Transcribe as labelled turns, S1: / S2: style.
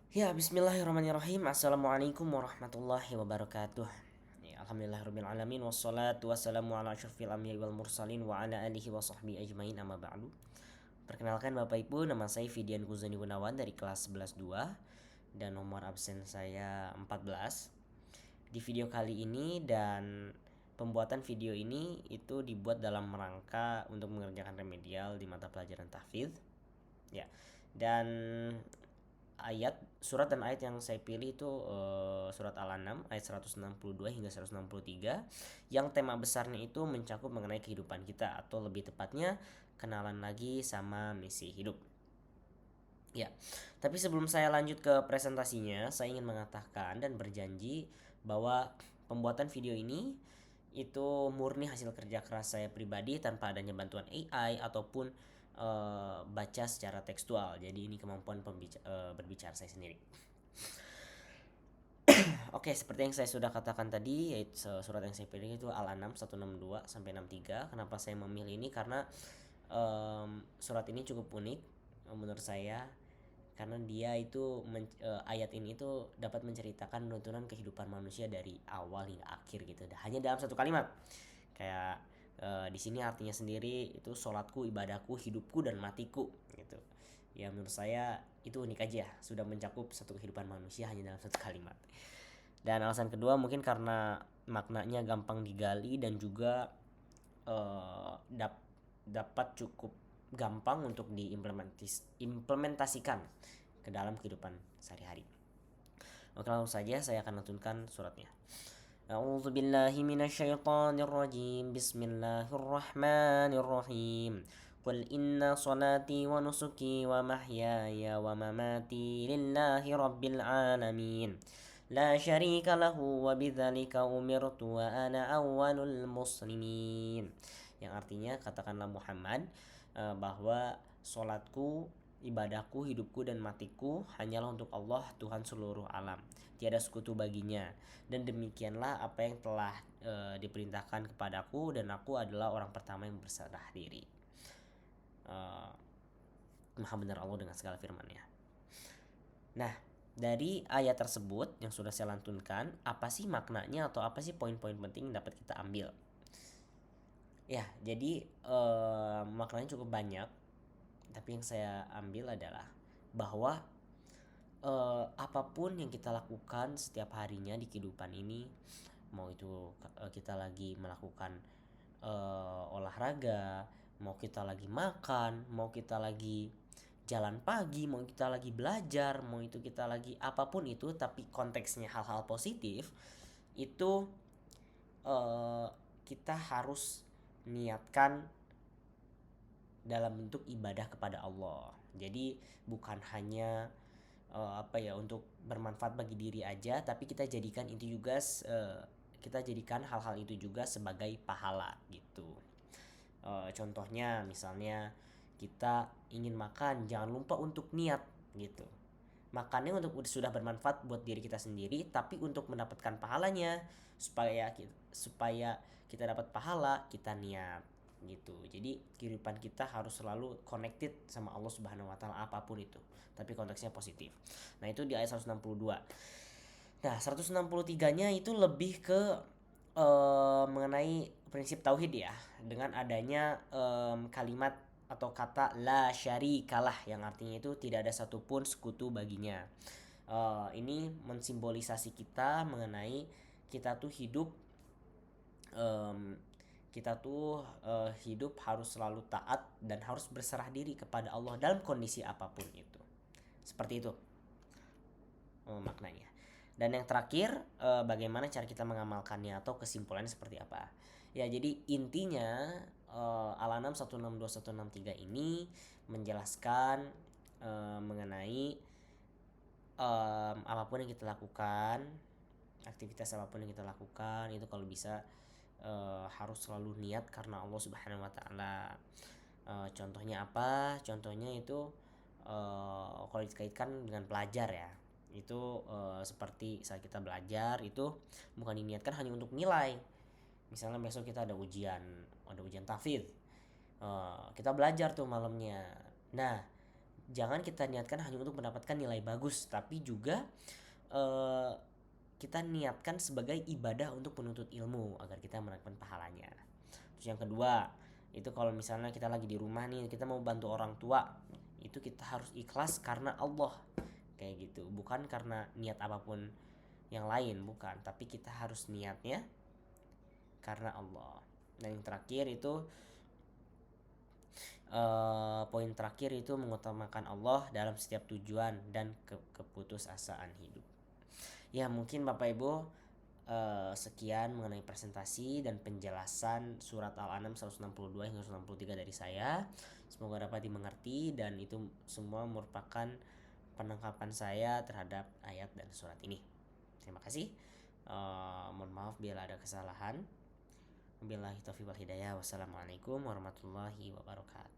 S1: Ya, bismillahirrahmanirrahim. Assalamualaikum warahmatullahi wabarakatuh. Ya, alhamdulillahirabbil alamin wassalatu wassalamu ala asyrofil anbiya'i wal mursalin wa ala alihi wa sahbihi ajmain amma ba'du. Perkenalkan Bapak Ibu, nama saya Fidian Guzani Gunawan dari kelas 11-2 dan nomor absen saya 14. Di video kali ini dan pembuatan video ini itu dibuat dalam rangka untuk mengerjakan remedial di mata pelajaran tahfidz. Ya. Dan surat dan ayat yang saya pilih itu surat Al-An'am ayat 162 hingga 163 yang tema besarnya itu mencakup mengenai kehidupan kita atau lebih tepatnya kenalan lagi sama misi hidup. Ya, tapi sebelum saya lanjut ke presentasinya, saya ingin mengatakan dan berjanji bahwa pembuatan video ini itu murni hasil kerja keras saya pribadi tanpa adanya bantuan AI ataupun baca secara tekstual. Jadi ini kemampuan berbicara saya sendiri. Oke, seperti yang saya sudah katakan tadi, yaitu surat yang saya pilih itu Al-An'am 162 sampai 63. Kenapa saya memilih ini? Karena surat ini cukup unik menurut saya, karena dia itu ayat ini itu dapat menceritakan runtunan kehidupan manusia dari awal hingga akhir gitu, hanya dalam satu kalimat. Kayak di sini artinya sendiri itu sholatku, ibadahku, hidupku dan matiku gitu. Ya menurut saya itu unik aja, sudah mencakup satu kehidupan manusia hanya dalam satu kalimat. Dan alasan kedua mungkin karena maknanya gampang digali dan juga dapat cukup gampang untuk diimplementasikan ke dalam kehidupan sehari-hari. Oke, langsung saja saya akan lantunkan suratnya. A'udzu billahi minasyaitonir rajim. Bismillahirrahmanirrahim. Qul inna salati wa nusuki wa mahyaya wa mamati lillahi rabbil alamin. La syarika lahu wa bidzalika umirtu wa ana awwalul muslimin. Yang artinya katakanlah Muhammad bahwa solatku, ibadahku, hidupku dan matiku hanyalah untuk Allah Tuhan seluruh alam. Tiada sekutu baginya. Dan demikianlah apa yang telah diperintahkan kepadaku dan aku adalah orang pertama yang berserah diri. Maha benar Allah dengan segala firman-Nya. Nah, dari ayat tersebut yang sudah saya lantunkan, apa sih maknanya atau apa sih poin-poin penting yang dapat kita ambil? Ya, jadi maknanya cukup banyak. Tapi yang saya ambil adalah bahwa apapun yang kita lakukan setiap harinya di kehidupan ini, mau itu kita lagi melakukan olahraga, mau kita lagi makan, mau kita lagi jalan pagi, mau kita lagi belajar, mau itu kita lagi apapun itu, tapi konteksnya hal-hal positif, itu kita harus niatkan dalam bentuk ibadah kepada Allah. Jadi bukan hanya untuk bermanfaat bagi diri aja, tapi kita jadikan itu juga kita jadikan hal-hal itu juga sebagai pahala gitu. Contohnya misalnya kita ingin makan, jangan lupa untuk niat gitu. Makannya untuk sudah bermanfaat buat diri kita sendiri, tapi untuk mendapatkan pahalanya supaya kita dapat pahala, kita niat gitu. Jadi kehidupan kita harus selalu connected sama Allah Subhanahu wa taala apapun itu, tapi konteksnya positif. Nah, itu di ayat 162. Nah, 163-nya itu lebih ke mengenai prinsip tauhid ya, dengan adanya kalimat atau kata la syarikalah yang artinya itu tidak ada satupun sekutu baginya. Ini mensimbolisasi kita mengenai kita tuh hidup hidup harus selalu taat dan harus berserah diri kepada Allah dalam kondisi apapun itu. Seperti itu maknanya. Dan yang terakhir, bagaimana cara kita mengamalkannya atau kesimpulannya seperti apa? Ya, jadi intinya Al-An'am 162-163 ini menjelaskan mengenai apapun yang kita lakukan, aktivitas apapun yang kita lakukan itu kalau bisa harus selalu niat karena Allah Subhanahu wa taala. Contohnya apa? Contohnya itu kalau dikaitkan dengan pelajar ya, itu seperti saat kita belajar itu bukan diniatkan hanya untuk nilai. Misalnya besok kita ada ujian tahfidz, kita belajar tuh malamnya. Nah, jangan kita niatkan hanya untuk mendapatkan nilai bagus, tapi juga eh, kita niatkan sebagai ibadah untuk penuntut ilmu agar kita mendapatkan pahalanya. Terus yang kedua, itu kalau misalnya kita lagi di rumah nih, kita mau bantu orang tua, itu kita harus ikhlas karena Allah, kayak gitu, bukan karena niat apapun yang lain, bukan, tapi kita harus niatnya karena Allah. Dan yang terakhir itu poin terakhir itu mengutamakan Allah dalam setiap tujuan dan keputusasaan hidup. Ya mungkin Bapak Ibu sekian mengenai presentasi dan penjelasan surat Al-An'am 162 hingga 163 dari saya. Semoga dapat dimengerti dan itu semua merupakan penangkapan saya terhadap ayat dan surat ini. Terima kasih. Mohon maaf bila ada kesalahan. Wabillahi taufiq wal hidayah. Wassalamualaikum warahmatullahi wabarakatuh.